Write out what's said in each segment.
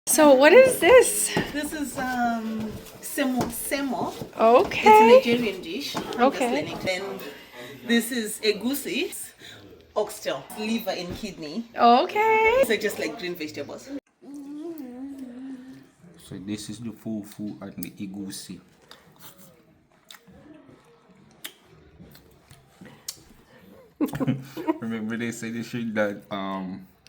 So what is this? This is semo. Okay. It's a Nigerian dish. Okay. Then this is egusi, oxtail, liver and kidney. Okay. So just like green vegetables. So this is the fufu and the egusi. Remember they say they should that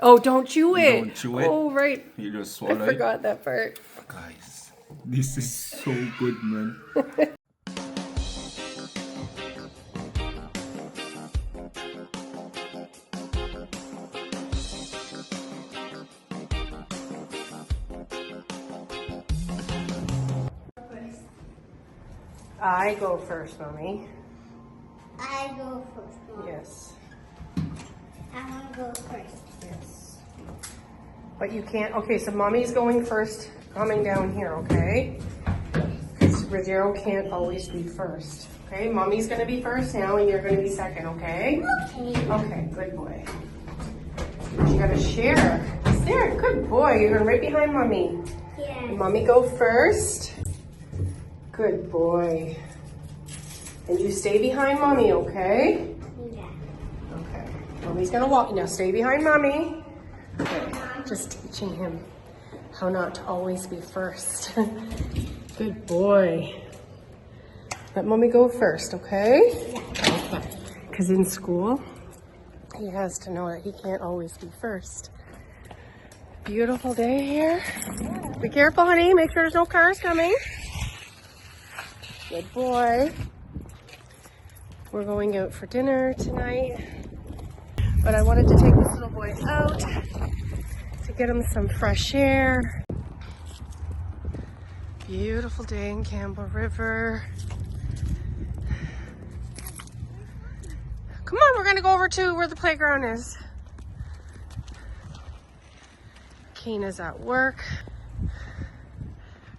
Oh, don't chew it. don't chew it. Oh, right. You just I swallow it. forgot that part. Guys, this is so good, man. I go first, Mommy. I go first. Mom. Yes. I want to go first. Yes. But you can't. Okay, so Mommy's going first, coming down here, okay? Because Rogero can't always be first. Okay, Mommy's going to be first now, and you're going to be second, okay? Okay. Okay, good boy. You got to share. There, good boy. You're going right behind Mommy. Yeah. Mommy go first. Good boy. And you stay behind Mommy, okay? Yeah. Okay. Mommy's gonna walk. Now stay behind Mommy. Okay. Just teaching him how not to always be first. Good boy. Let Mommy go first, okay? Yeah. Okay. Because in school, he has to know that he can't always be first. Beautiful day here. Be careful, honey. Make sure there's no cars coming. Good boy. We're going out for dinner tonight. But I wanted to take this little boy out to get him some fresh air. Beautiful day in Campbell River. Come on, we're gonna go over to where the playground is. Keena's at work.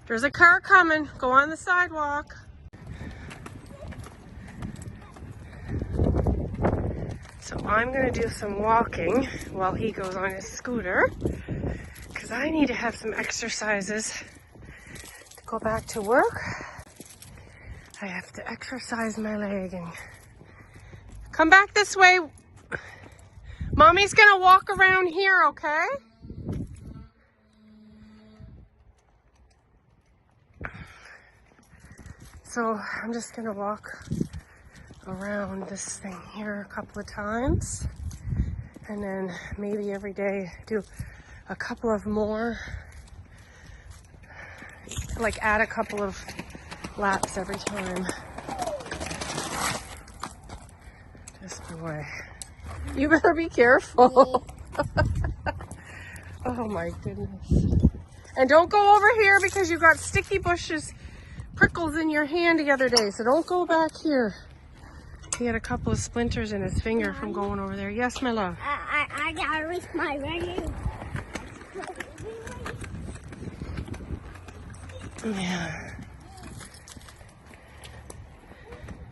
There's a car coming. Go on the sidewalk. So I'm gonna do some walking while he goes on his scooter because I need to have some exercises to go back to work. I have to exercise my leg and come back this way. Mommy's gonna walk around here, okay? So I'm just gonna walk around this thing here a couple of times and then maybe every day do a couple of more, like add a couple of laps every time. This boy, you better be careful. Oh my goodness. And don't go over here because you got sticky bushes, prickles in your hand the other day, so don't go back here. He had a couple of splinters in his finger from going over there. Yes, my love. I gotta reach my ring. Yeah.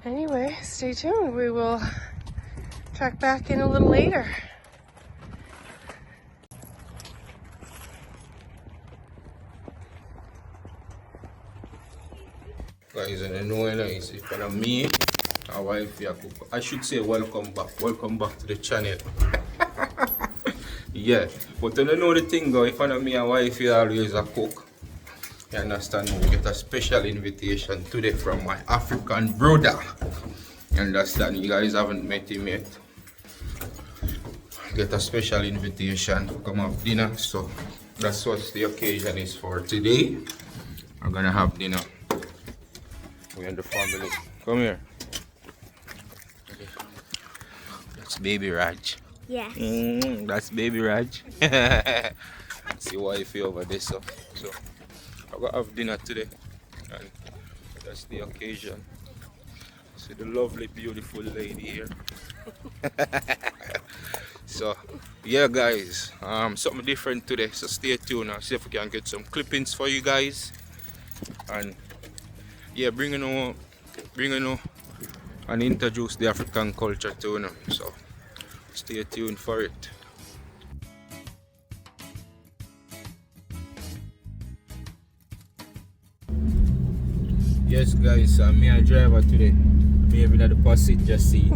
Anyway, stay tuned. We will check back in a little later. Guys, and I know it's kind of me, our wife, I should say welcome back to the channel. Yeah, but I don't know the thing though, if I know me and wife is always a cook. You understand? We get a special invitation today from my African brother. You understand? You guys haven't met him yet. Get a special invitation to come have dinner. So that's what the occasion is for today. We're gonna have dinner. We and the family. Come here. That's baby Raj. Yes. That's baby Raj. See wifey over there. So I'm gonna have dinner today. And that's the occasion. See the lovely, beautiful lady here. So yeah guys, something different today. So stay tuned and see if we can get some clippings for you guys. And yeah, bringing on and introduce the African culture to you. So stay tuned for it. Yes, guys, me a driver today. Me having at the passenger seat.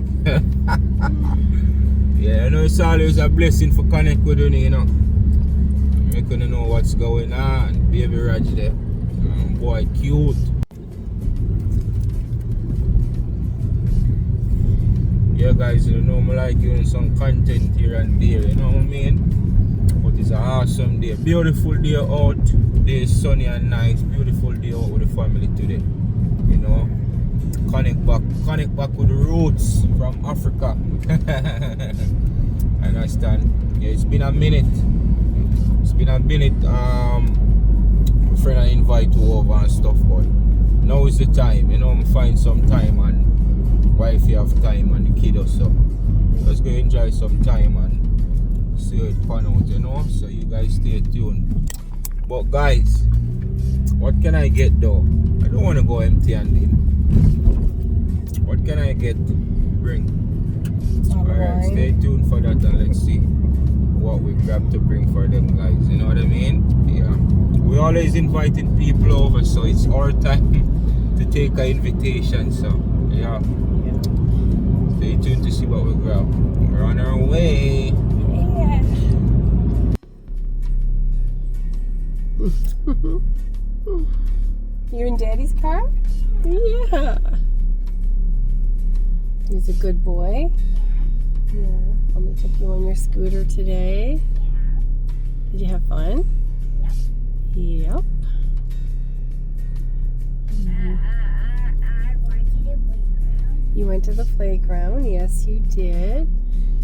Yeah, I know it's always a blessing for connect with you know. Making you know what's going on. Baby Raj there. Boy, cute. Yeah, guys, you know, I like doing some content here and there, you know what I mean? But it's an awesome day. Beautiful day out. Day is sunny and nice. Beautiful day out with the family today. You know, connect back with the roots from Africa. Understand? Yeah, it's been a minute. My friend I invite you over and stuff, but now is the time. You know, I'm find some time and wife you have time and the kid also. Let's go enjoy some time and see how it pan out, you know. So you guys stay tuned. But guys, what can I get though? I don't want to go empty-handed. What can I get to bring? Alright, stay tuned for that and let's see what we grab to bring for them guys. You know what I mean? Yeah. We always inviting people over, so it's our time to take an invitation. So yeah. Stay tuned to see what we grab. We're on our way. Yeah. You in Daddy's car? Yeah. He's a good boy. Yeah. Mommy took you on your scooter today. Did you have fun? Yep. You went to the playground, yes you did.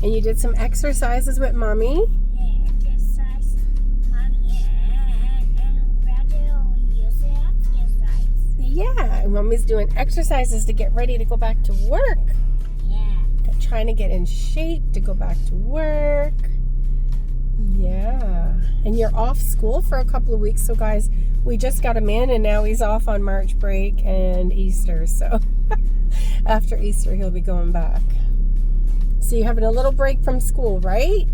And you did some exercises with Mommy? Yeah, Mommy's doing exercises to get ready to go back to work. Yeah. Trying to get in shape to go back to work. Yeah. And you're off school for a couple of weeks, so guys, we just got him in and now he's off on March break and Easter, so after Easter he'll be going back. So you're having a little break from school, right?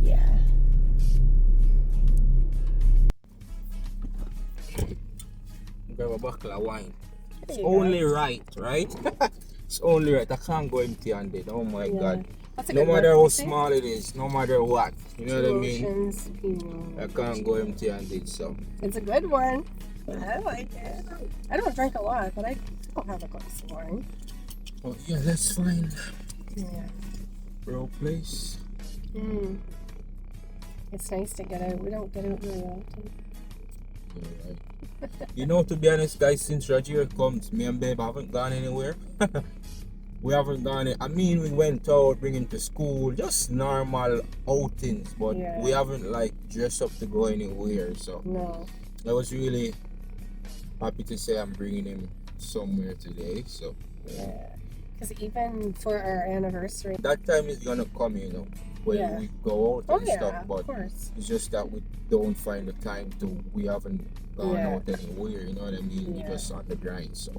Yeah. Grab a bottle of wine. It's only right? It's only right. I can't go empty-handed. Oh my God. No matter how small it is, no matter what. You know what I mean? I can't go empty-handed, so. It's a good one. I like it. I don't drink a lot, but I don't have a glass of wine. Oh yeah, that's fine. Yeah. Bro place. It's nice to get out. We don't get out very often. Alright. You know, to be honest, guys, since Roger comes, me and Babe haven't gone anywhere. We haven't gone. I mean, we went out, bringing to school, just normal outings, but we haven't like dressed up to go anywhere. So no, I was really happy to say I'm bringing him somewhere today. So yeah, because even for our anniversary, that time is gonna come, you know, when we go out and stuff. But of course. It's just that we don't find the time to. We haven't gone out anywhere. You know what I mean? We're just on the grind. So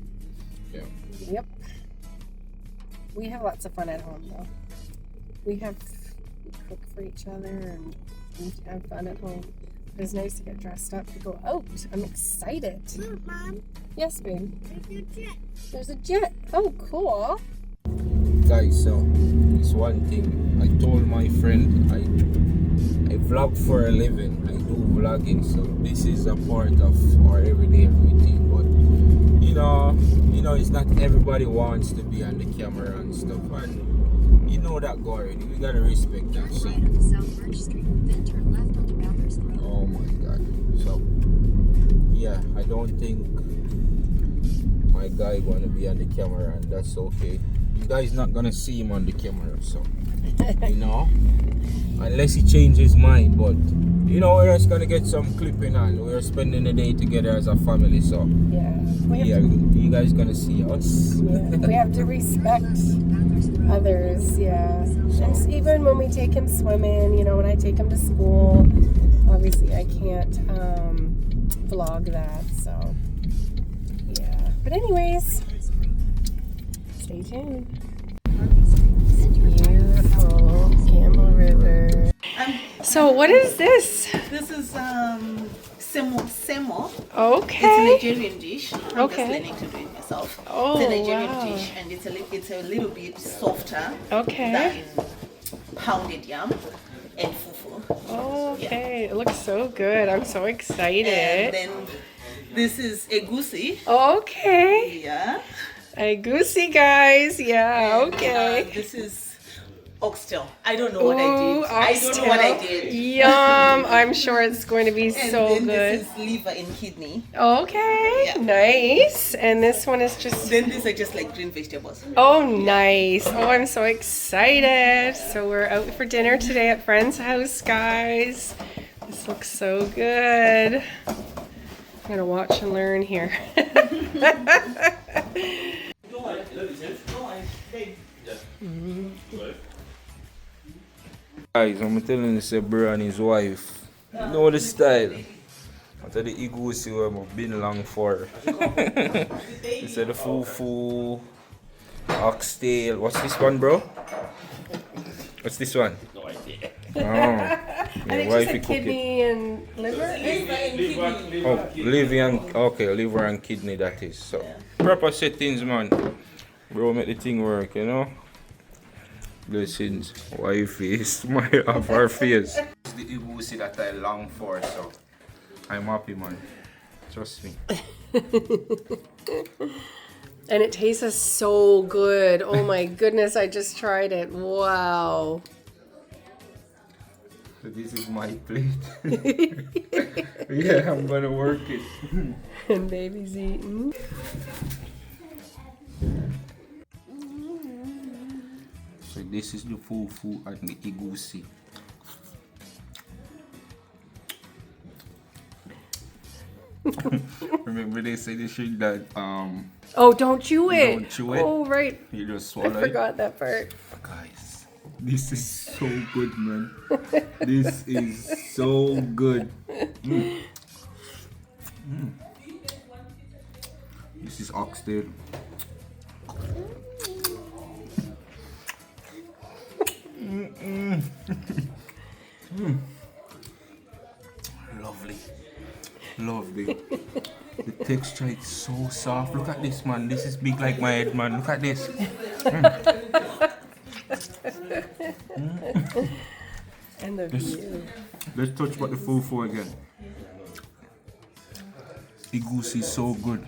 yeah. Yep. We have lots of fun at home, though. We cook for each other and we have fun at home. It's nice to get dressed up to go out. I'm excited. Mom. Yes, babe. There's a jet. There's a jet. Oh, cool. Guys, so it's one thing. I told my friend I vlog for a living. I do vlogging, so this is a part of our everyday routine. But you know, it's not everybody wants to be on the camera and stuff, and you know that already. We gotta respect that. So. Oh my God. So yeah, I don't think my guy gonna be on the camera, and that's okay. You guys not gonna see him on the camera, so you know, unless he changes his mind. But you know, we're just gonna get some clipping on. We're spending the day together as a family, so you guys gonna see us. We have to respect others. And even when we take him swimming, you know, when I take him to school, obviously I can't vlog that, so yeah. But anyways, stay tuned. Beautiful Campbell River. So what is this? This is semo. Okay. It's a Nigerian dish. I'm Okay. just learning to do it myself. Oh, it's a Nigerian wow. dish, and it's a little bit softer Okay. than pounded yam and fufu. Okay. It looks so good. I'm so And excited. then this is egusi. Okay. Yeah. A goosey, guys. Yeah. And, Okay. this is oxtail. I don't know what I did. Ooh, I don't know what I oxtail. did. Yum. I'm sure it's going to be And so then good. this is liver and kidney. Okay. Yeah. Nice. And this one is just. Then these are just like green vegetables. Oh, nice. Oh, I'm so excited. So we're out for dinner today at friend's house, guys. This looks so good. I'm going to watch and learn here. Guys, I'm telling you, say bro and his wife. You know the style. After the egusi where I've been long for. He said the fufu, oxtail. What's this one, bro? What's this one? No idea. Oh, I your think wife she cook said it. kidney and liver. Oh, liver and kidney that is. So proper settings, man. Bro, make the thing work, you know. Blessings, wifey, smile off her face. It's the egusi that I long for, so I'm happy, man. Trust me. And it tastes so good. Oh my goodness, I just tried it. Wow. So this is my plate. Yeah, I'm gonna work it. And baby's eating. So this is the fufu and the egusi. Remember they say this shit that Oh, don't chew it. Don't chew it. Oh, right. you just I swallow it. forgot that part. Guys, this is so good, man. This is so good. This is oxtail. Lovely. Lovely. The texture is so soft. Look at this, man. This is big like my head, man. Look at this. And the view. Let's touch about the fufu again. The goose is so good.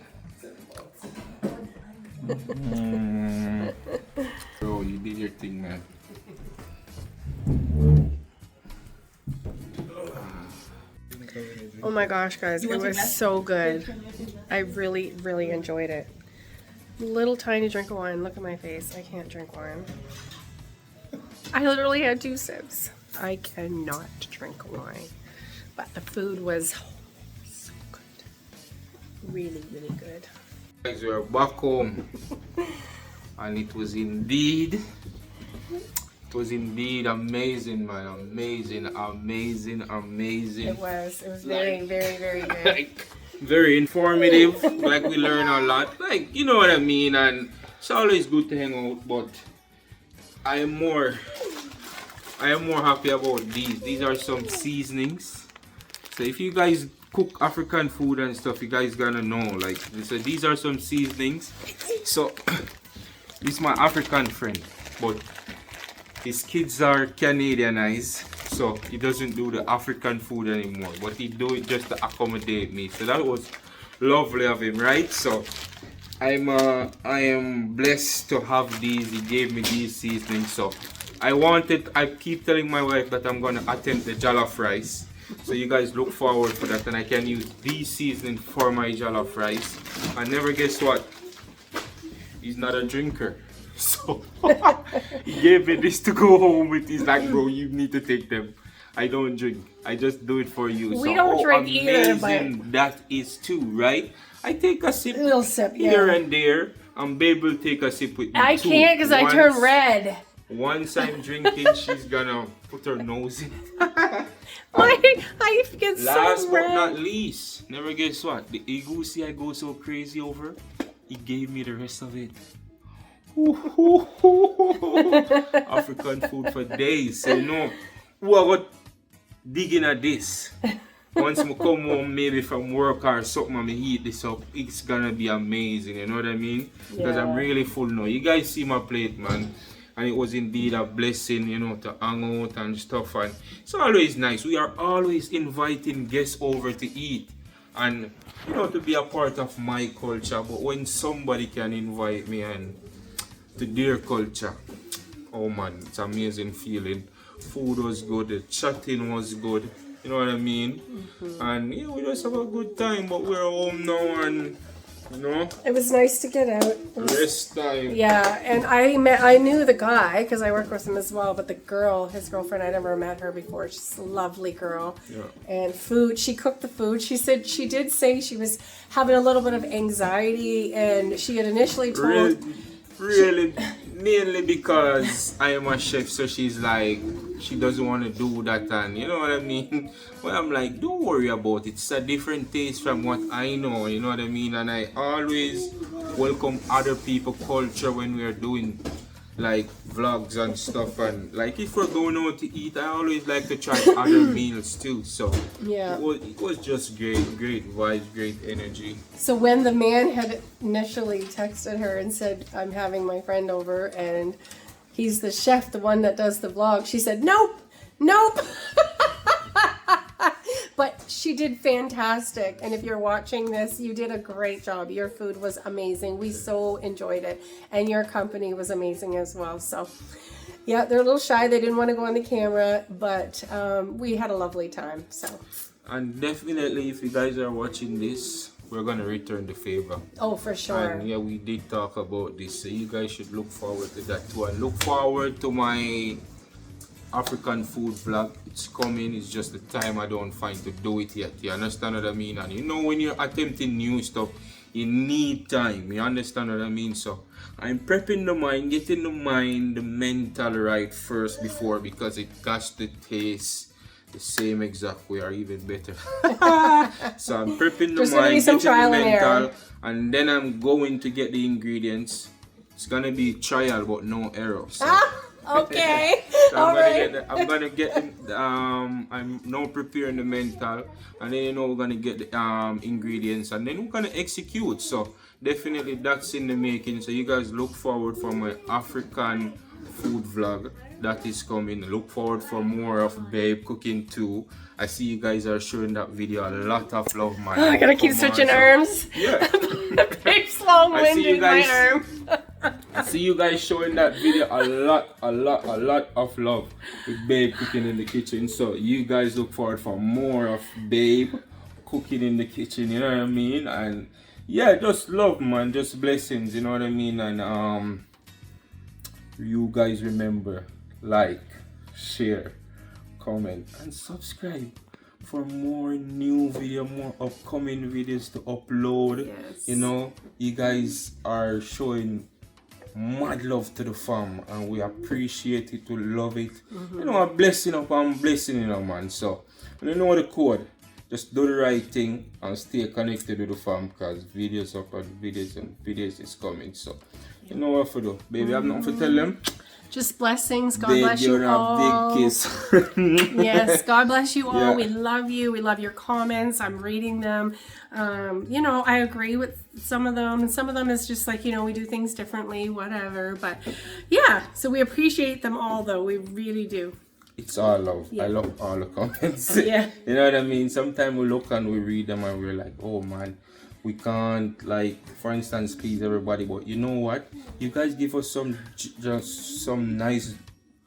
Bro, you did your thing, man. Oh my gosh, guys, it was so good. I really, really enjoyed it. Little tiny drink of wine. Look at my face. I can't drink wine. I literally had 2 sips. I cannot drink wine. But the food was so good. Really, really good. Guys, we're back home. And it was indeed amazing, man. Amazing. It was very, very, very good. Like, very informative. Like, we learn a lot. Like, you know what I mean? And it's always good to hang out, but I am more happy about these. These are some seasonings. So if you guys cook African food and stuff, you guys gonna know. Like, so these are some seasonings. So this is my African friend, but his kids are Canadianized, so he doesn't do the African food anymore, but he do it just to accommodate me. So that was lovely of him, right? So I am blessed to have these. He gave me these seasonings. So I keep telling my wife that I'm gonna attempt the jollof rice. So you guys look forward for that, and I can use these seasoning for my jollof rice. And never guess what? He's not a drinker. So he gave me this to go home with. He's like, bro, you need to take them. I don't drink. I just do it for you. We don't drink either, but that is too, right? I take a sip, little sip, here yeah. and there, and babe will take a sip with me I too. can't because I turn red. Once I'm drinking, she's gonna put her nose in it. I get so Last but red. not least, never guess what? The egusi I go so crazy over, he gave me the rest of it. African food for days. So no, who I got digging at this? once I come home maybe from work or something and I eat this up, it's gonna be amazing, you know what I mean? Because I'm Yeah. really full now. You guys see my plate, man. And it was indeed a blessing, you know, to hang out and stuff. And it's always nice. We are always inviting guests over to eat and, you know, to be a part of my culture. But when somebody can invite me and to their culture, oh man, it's an amazing feeling. Food was good, the chatting was good, you know what I mean? And yeah, we just have a good time, but we're home now and, you know, It was nice to get out. It was- rest time. Yeah, and I knew the guy because I work with him as well. But the girl, his girlfriend, I never met her before. She's a lovely girl. Yeah. And food, she cooked the food. She said she did say she was having a little bit of anxiety, and she had initially told. Really, mainly because I am a chef, so she's like, she doesn't want to do that, and you know what I mean? Well, I'm like, don't worry about it. It's a different taste from what I know, you know what I mean? And I always welcome other people's culture when we are doing like vlogs and stuff. And like if we're going out to eat, I always like to try other meals too. So Yeah. it was just great vibes, great energy. So when the man had initially texted her and said, "I'm having my friend over and he's the chef, the one that does the vlog," she said, "Nope, nope." But she did fantastic. And if you're watching this, you did a great job. Your food was amazing. We so enjoyed it. And your company was amazing as well. So, yeah, they're a little shy. They didn't want to go on the camera, but we had a lovely time. So, And definitely, if you guys are watching this, we're gonna return the favor. oh, for sure. And yeah, we did talk about this, so you guys should look forward to that too. And look forward to my African food vlog. It's coming. It's just the time I don't find to do it yet. You understand what I mean? And you know, when you're attempting new stuff, you need time. You understand what I mean? So I'm prepping the mind, getting the mind, the mental right first before, because it got to taste the same exact way or even better. So I'm prepping the There's gonna be mind, some getting the trial and mental, error. and then I'm going to get the ingredients. It's gonna be trial but no error. So. Okay. So All right. I'm gonna get I'm now preparing the mental, and then you know we're gonna get the ingredients, and then we're gonna execute. So definitely that's in the making. So you guys look forward for my African food vlog that is coming. Look forward for more of Babe cooking too. I see you guys are showing that video a lot of love, man. I gotta keep Come on, switching so- arms. Yeah. The babe's long-winded my guys. arm. I see you guys showing that video a lot of love with Babe cooking in the kitchen. So you guys look forward for more of Babe cooking in the kitchen, you know what I mean? And yeah, just love, man, just blessings, you know what I mean? And you guys remember, like, share, comment, and subscribe for more new video, more upcoming videos to upload. Yes. You know, you guys are showing mad love to the farm, and we appreciate it, we love it. You know, a blessing upon blessing, you know, man. So you know the code, just do the right thing and stay connected to the farm, because videos up and videos is coming. So you know what to do, baby. I have nothing to tell them. Just blessings. God Babe, bless you you're all. a big kiss. Yes, God bless you all. Yeah. We love you. We love your comments. I'm reading them. You know, I agree with some of them. Some of them is just like, you know, we do things differently, whatever. But yeah, so we appreciate them all, though. We really do. It's all love. Yeah. I love all the comments. Yeah. You know what I mean? Sometimes we look and we read them and we're like, oh man, we can't, like, for instance, please everybody. But you know what? You guys give us just some nice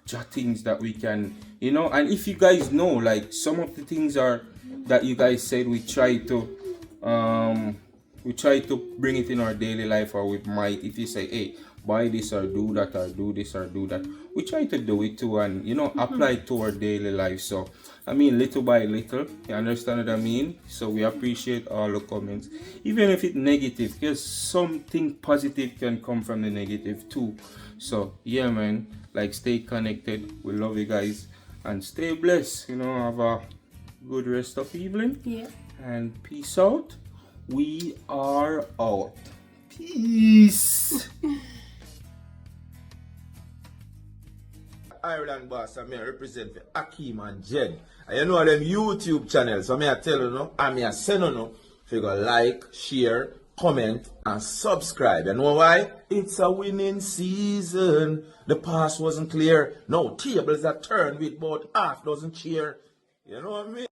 jottings that we can, you know. And if you guys know, like, some of the things are that you guys said, we try to bring it in our daily life, or we might, if you say, hey, buy this or do that or do this or do that, we try to do it too, and you know, apply it to our daily life. So I mean, little by little, you understand what I mean? So we appreciate all the comments, even if it's negative, because something positive can come from the negative too. So yeah, man, like, stay connected. We love you guys, and stay blessed. You know, have a good rest of evening. Yeah. And peace out. We are out. Peace. Ireland boss, and I represent for Akeem and Jen. And you know them YouTube channels, so I tell you, no, and I send you, no, if you go like, share, comment, and subscribe. You know why? It's a winning season. The pass wasn't clear. No, tables are turned with about half dozen cheer. You know what I mean?